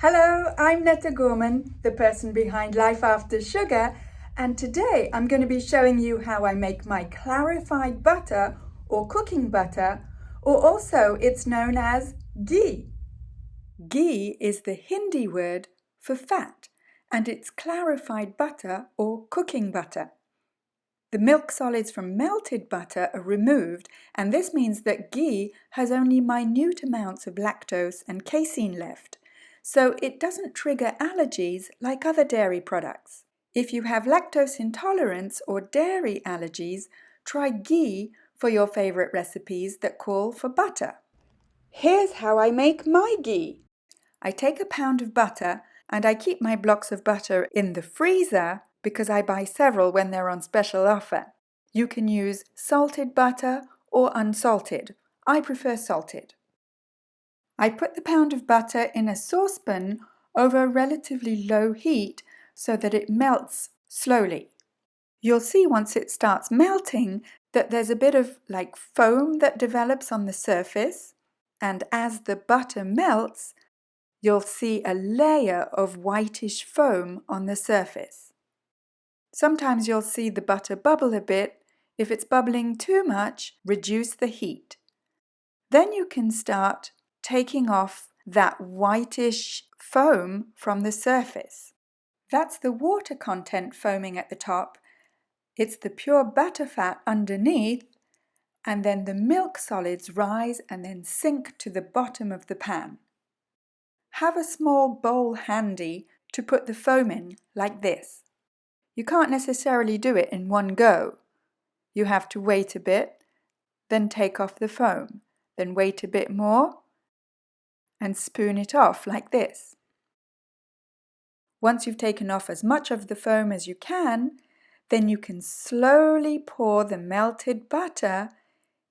Hello, I'm Netta Gorman, the person behind Life After Sugar, and today I'm going to be showing you how I make my clarified butter or cooking butter, or also it's known as ghee. Ghee is the Hindi word for fat, and it's clarified butter or cooking butter. The milk solids from melted butter are removed, and this means that ghee has only minute amounts of lactose and casein left, so it doesn't trigger allergies like other dairy products. If you have lactose intolerance or dairy allergies, try ghee for your favorite recipes that call for butter. Here's how I make my ghee. I take a pound of butter and I keep my blocks of butter in the freezer because I buy several when they're on special offer. You can use salted butter or unsalted. I prefer salted. I put the pound of butter in a saucepan over a relatively low heat so that it melts slowly. You'll see once it starts melting that there's a bit of like foam that develops on the surface, and as the butter melts, you'll see a layer of whitish foam on the surface. Sometimes you'll see the butter bubble a bit. If it's bubbling too much, reduce the heat. Then you can start taking off that whitish foam from the surface. That's the water content foaming at the top. It's the pure butter fat underneath, and then the milk solids rise and then sink to the bottom of the pan. Have a small bowl handy to put the foam in, like this. You can't necessarily do it in one go. You have to wait a bit, then take off the foam, then wait a bit more, and spoon it off like this. Once you've taken off as much of the foam as you can, then you can slowly pour the melted butter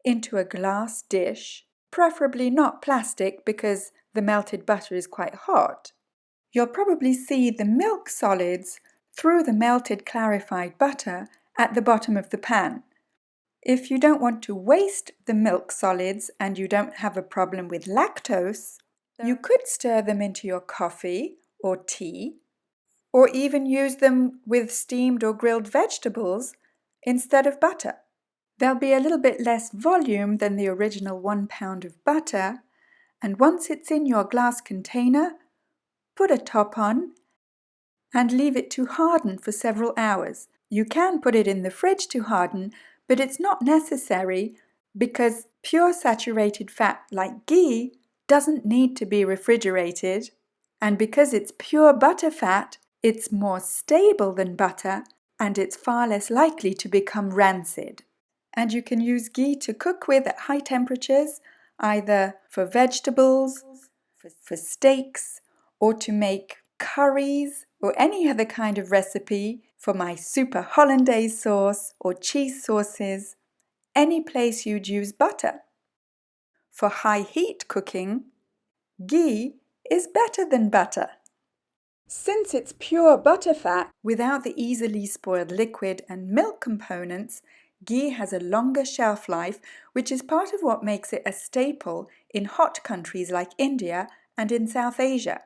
into a glass dish, preferably not plastic because the melted butter is quite hot. You'll probably see the milk solids through the melted clarified butter at the bottom of the pan. If you don't want to waste the milk solids and you don't have a problem with lactose, you could stir them into your coffee or tea, or even use them with steamed or grilled vegetables instead of butter. There'll be a little bit less volume than the original 1 pound of butter, and once it's in your glass container, put a top on and leave it to harden for several hours. You can put it in the fridge to harden, but it's not necessary because pure saturated fat like ghee doesn't need to be refrigerated, and because it's pure butter fat, it's more stable than butter and it's far less likely to become rancid. And you can use ghee to cook with at high temperatures, either for vegetables, for steaks, or to make curries or any other kind of recipe for my super hollandaise sauce or cheese sauces, any place you'd use butter. For high heat cooking, ghee is better than butter. Since it's pure butter fat without the easily spoiled liquid and milk components, ghee has a longer shelf life, which is part of what makes it a staple in hot countries like India and in South Asia.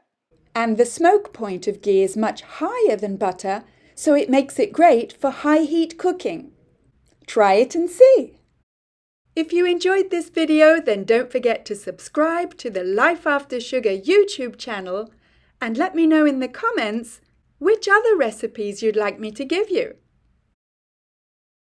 And the smoke point of ghee is much higher than butter, so it makes it great for high heat cooking. Try it and see! If you enjoyed this video, then don't forget to subscribe to the Life After Sugar YouTube channel and let me know in the comments which other recipes you'd like me to give you.